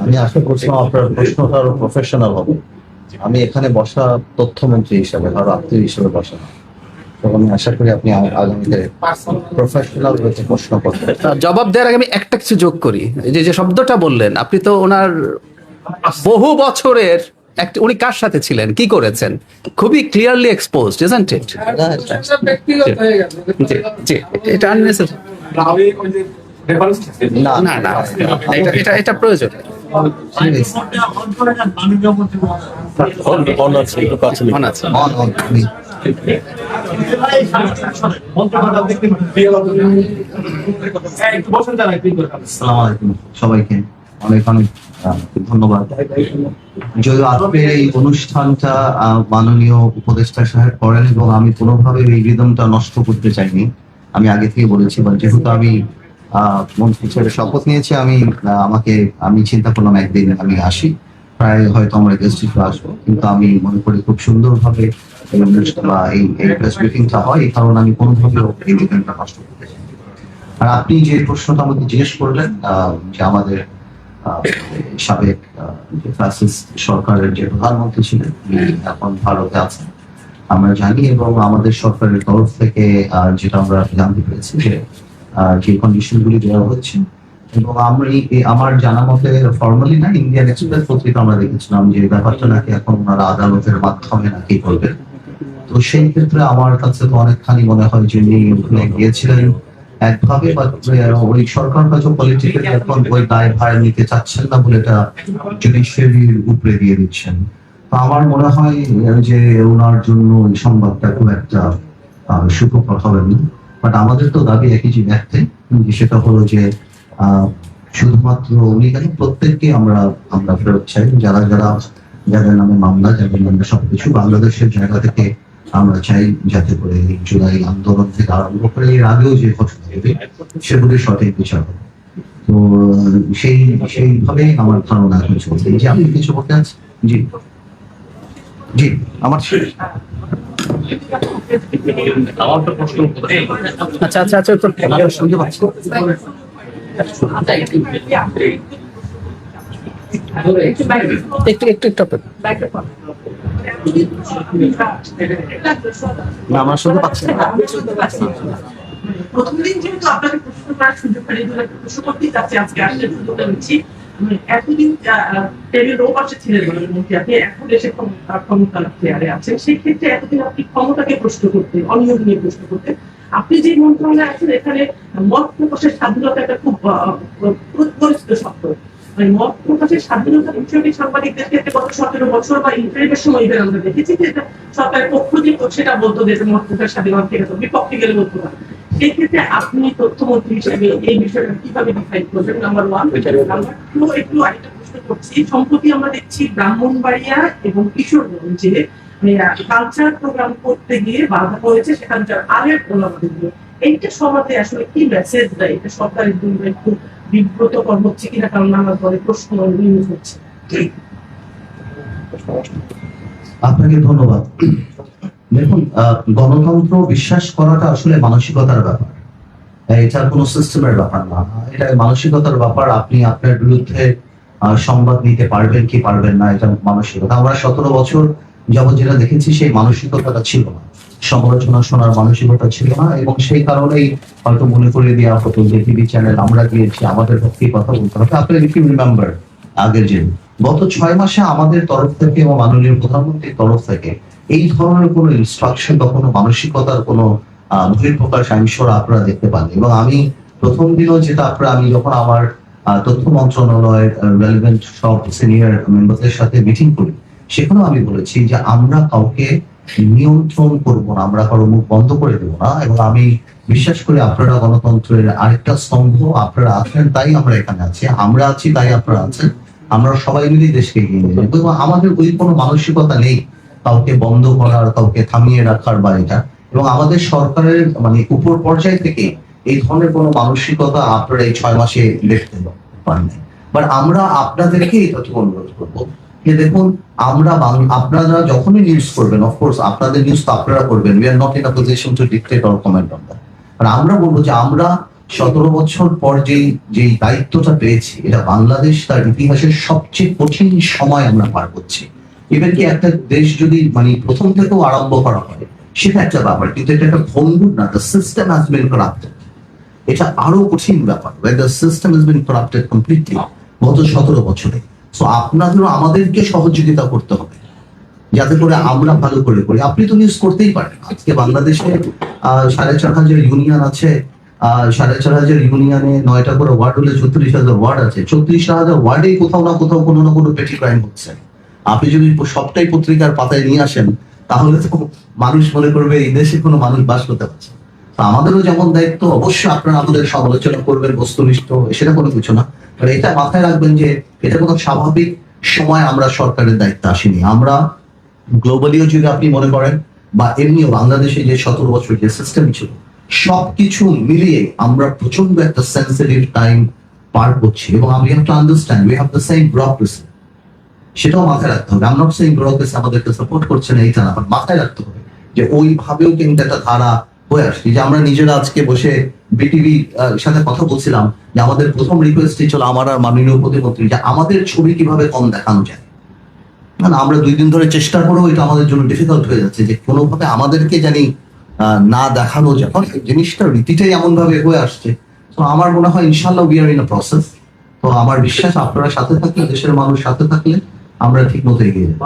আমি আশা করছিলাম আপনার প্রশ্নটা আরো প্রফেশনাল হবে। আমি এখানে বসা তথ্যমন্ত্রী হিসাবে, ধরো আত্মীয় হিসেবে বসা না। তো আমি আশা করি আপনি আগামীতে প্রফেশনাল হয়েছে প্রশ্ন করবেন। জবাব দেওয়ার আগে আমি একটা কিছু যোগ করি। এই যে যে শব্দটা বললেন, আপনি তো ওনার বহু বছরের একটা, উনি কার সাথে ছিলেন, কি করেছেন, খুবই ক্লিয়ারলি এক্সপোজড, ইজন্ট ইট? জি জি, এটা আননেসেসারি। না না না, এটা এটা এটা প্রয়োজন। মনে আছে। আসসালামু আলাইকুম সবাইকে, অনেক অনেক ধন্যবাদ। যদিও আজকের এই অনুষ্ঠানটা মাননীয় উপদেষ্টা সাহেব করেন এবং আমি কোনোভাবে এই রিদমটা নষ্ট করতে চাইনি। আমি আগে থেকে বলেছি, যেহেতু আমি মন্ত্রী হিসেবে শপথ নিয়েছি, আমি চিন্তা করলাম একদিন আমি আসি, প্রায় হয়তো আমরা গেস্ট হিসেবে আসবো, কিন্তু আমি মনে করি খুব সুন্দরভাবে এই প্রেস ব্রিফিংটা হয়, এই কারণে আমি কোনোভাবেও এই রিদমটা নষ্ট করতে চাই। আর আপনি যে প্রশ্নটা আমাকে জিজ্ঞেস করলেন, যে আমাদের সাবেক ফ্যাসিস্ট সরকারের যে প্রধানমন্ত্রী ছিলেন, এখন ভারতে আছেন আমরা জানি, এবং আমাদের সরকারের তরফ থেকে যেটা আমরা জানতে পেরেছি যে কন্ডিশন গুলি দেওয়া হচ্ছে, এবং আমার জানা মতে ফর্মালি না, ইন্ডিয়ান এক্সপ্রেস পত্রিকা আমরা দেখেছিলাম যে ব্যাপারটা নাকি এখন ওনারা আদালতের মাধ্যমে নাকি করবেন। তো সেই ক্ষেত্রে আমার কাছে তো অনেকখানি মনে হয় যে উনি ওখানে গিয়েছিলেন একভাবে, বা ওই সরকার হয়তো পলিটিক্যাল এখন ওই দায় ভার নিতে চাচ্ছেন না বলে এটা জুডিশিয়ারির উপরে দিয়ে দিচ্ছেন। তো আমার মনে হয় যে ওনার জন্য এই সংবাদটা খুব একটা সুখকর হবে না। বাট আমাদের তো দাবি একই যে ব্যক্তি, সেটা হলো যে শুধুমাত্র উনি কেন, প্রত্যেককে আমরা ফেরত চাই, যাদের নামে মামলা, যাদের নামে সবকিছু বাংলাদেশের জায়গা থেকে আমরা চাই, যাতে করে জুলাই আন্দোলন থেকে আরম্ভ করে এর আগেও যে ঘটনা হবে সেগুলি সঠিক বিচার হবে। তো সেইভাবেই আমার ধারণা এখন চলছে। যে আপনি কিছু বলতে আছেন? জি জি, আমার শেষ। আচ্ছা আচ্ছা আচ্ছা, শুনতে পাচ্ছি। একটু একটু একটু না, আমরা শুনতে পাচ্ছি না। প্রথম দিন যেহেতু আপনাকে প্রশ্ন করার সুযোগ পাই, প্রশ্ন করতেই চাচ্ছি, আজকে আসলে সুযোগটা নিচ্ছি। এতদিন টেবিল রো পাশে ছিলেন মন্ত্রী, আপনি এখন এসে ক্ষমতার চেয়ারে আছেন, সেই ক্ষেত্রে এতদিন আপনি ক্ষমতাকে প্রশ্ন করতেন, অনিয়ম নিয়ে প্রশ্ন করতেন। আপনি যে মন্ত্রণালয়ে আছেন, এখানে মত প্রকাশের স্বাধীনতা একটা খুব পরিচিত শব্দ। মানে মত প্রকাশের স্বাধীনতার বিষয়টি সাংবাদিকদের ক্ষেত্রে গত 17 বছর বা ইন্টারভিউর সময় আমরা দেখেছি যে এটা সরকারের পক্ষ দিয়ে সেটা বলতো যে মত প্রকাশের স্বাধীনতা থেকে বিপক্ষে গেলে বলতো না। সেই ক্ষেত্রে আপনি তথ্যমন্ত্রী হিসেবে এই বিষয়টা কিভাবে ডিফাইন করবেন? Number one. নাম্বার টু, একটু আরেকটা প্রশ্ন করছি। সম্প্রতি আমরা দেখছি ব্রাহ্মণবাড়িয়া এবং কিশোরগঞ্জে কালচার প্রোগ্রাম করতে গিয়ে বাধা পড়েছে সেখানকার আগের ওলামাদের। এইটা সমাজে আসলে কি মেসেজ দেয়? এটা সরকারের জন্য একটু বিব্রতকর হচ্ছে কিনা, কারণ আমার পরে প্রশ্ন নিউজ হচ্ছে। আপনাকে ধন্যবাদ। দেখুন, গণতন্ত্র বিশ্বাস করাটা আসলে মানসিকতার ব্যাপার, এটা কোনো সিস্টেমের ব্যাপার না, এটা মানসিকতার ব্যাপার। আপনি আপনার বিরুদ্ধে সংবাদ নিতে পারবেন কি পারবেন না, এটা মানসিকতা। আমরা 17 বছর যাবত যেটা দেখেছি সেই মানসিকতাটা ছিল না, সমালোচনা শোনার মানসিকতা ছিল না, এবং সেই কারণেই হয়তো মনে করে দেওয়া হতো যে টিভি চ্যানেল আমরা গিয়েছি, আমাদের পক্ষে কথা বলতে হবে। আপনি ইফ ইউ রিমেম্বার, আগের যে গত 6 মাসে আমাদের তরফ থেকে এবং মাননীয় প্রধানমন্ত্রীর তরফ থেকে এই ধরনের কোনো ইনস্ট্রাকশন বা কোনো মানসিকতার কোনো বহিঃপ্রকাশ আপনারা দেখতে পান। এবং আমি প্রথম দিনও যেটা আমি যখন আমার তথ্য মন্ত্রণালয়ের রেলেভেন্ট সব সিনিয়র মেম্বারদের সাথে মিটিং করি, সেখানেও আমি বলেছি যে আমরা কাউকে নিয়ন্ত্রণ করবো না, আমরা কারো মুখ বন্ধ করে দেবো না, এবং আমি বিশ্বাস করি আপনারা গণতন্ত্রের আরেকটা স্তম্ভ, আপনারা আছেন তাই আমরা এখানে আছি, আমরা আছি তাই আপনারা আছেন, আমরা সবাই মিলে দেশকে এগিয়ে নিয়ে যাবো। এবং আমাদের ওই কোনো মানসিকতা নেই কাউকে বন্ধ করার, কাউকে থামিয়ে রাখার বা এটা। এবং আমাদের সরকারের উপর পর্যায় থেকে এই ধরনের কোনো মানসিকতা আপনারা এই 6 মাসে দেখতে পারেন। বাট আমরা আপনাদেরকে এটা অনুরোধ করবো যে দেখুন, আপনারা যখনই নিউজ করবেন, অফকোর্স আপনাদের নিউজ তো আপনারা করবেন, we are not in a position to dictate or comment on that. আর আমরা বলবো যে আমরা 17 বছর পর যেই দায়িত্বটা পেয়েছি, এটা বাংলাদেশ তার ইতিহাসের সবচেয়ে কঠিন সময় আমরা পার করছি। এবার কি একটা দেশ যদি মানে প্রথম থেকেও আরম্ভ করা হয় সেটা একটা ব্যাপার, কিন্তু এটা একটা ভঙ্গুর না, the system has been corrupted. এটা আরো কঠিন ব্যাপার, the system has been corrupted completely গত 17 বছরে। সো আপনাদেরও আমাদেরকে সহযোগিতা করতে হবে যাতে করে আমরা ভালো করে করি। আপনি তো নিউজ করতেই পারেন, আজকে বাংলাদেশে 4,500 ইউনিয়ন আছে, 4,500 ইউনিয়নে 9টা করে ওয়ার্ড হলে 36,000 ওয়ার্ড আছে। 36,000 ওয়ার্ডেই কোথাও না কোথাও কোনো না কোনো পেটি ক্রাইম হচ্ছে। আপনি যদি সবটাই পত্রিকার পাতায় নিয়ে আসেন তাহলে তো মানুষ মনে করবে এই দেশে কোনো মানুষ বাস করতে পারছে। তো আমাদেরও যেমন দায়িত্ব, অবশ্যই আপনারা আমাদের সমালোচনা করবেন বস্তুনিষ্ঠ, সেটা কোনো কিছু না, কারণ এটা মাথায় রাখবেন যে এটা কোনো স্বাভাবিক সময় আমরা সরকারের দায়িত্বে আসিনি। আমরা গ্লোবালিও যদি আপনি মনে করেন বা এমনিও বাংলাদেশে যে 17 বছর যে সিস্টেম ছিল, সবকিছু মিলিয়ে আমরা প্রচন্ড একটা সেন্সিটিভ টাইম পার করছি। এবং আমি have to understand we have the same bureaucracy, সেটাও মাথায় রাখতে হবে। I am not saying bureaucracy আমাদেরকে সাপোর্ট করছে না, এইটা না, বাট মাথায় রাখতে হবে যে ওইভাবেও কিন্তু একটা ধারা হয়ে আসছে। যে আমরা নিজেরা আজকে বসে বিটিভি সাথে কথা বলছিলাম যে আমাদের প্রথম রিকোয়েস্টই ছিল আমার আর মাননীয় প্রতিমন্ত্রী যে আমাদের ছবি কিভাবে কম দেখানো যায়। না, আমরা 2 দিন ধরে চেষ্টা করেও এটা আমাদের জন্য ডিফিকাল্ট হয়ে যাচ্ছে যে কোনোভাবে আমাদেরকে জানি না দেখানো যায়, কারণ এই জিনিসটার রীতিটাই এমন ভাবে হয়ে আসছে। তো আমার মনে হয় ইনশাল্লাহ we are in a process. তো আমার বিশ্বাস আপনারা সাথে থাকলে, দেশের মানুষ সাথে থাকলে আমরা ঠিক মতো এগিয়ে যাবো।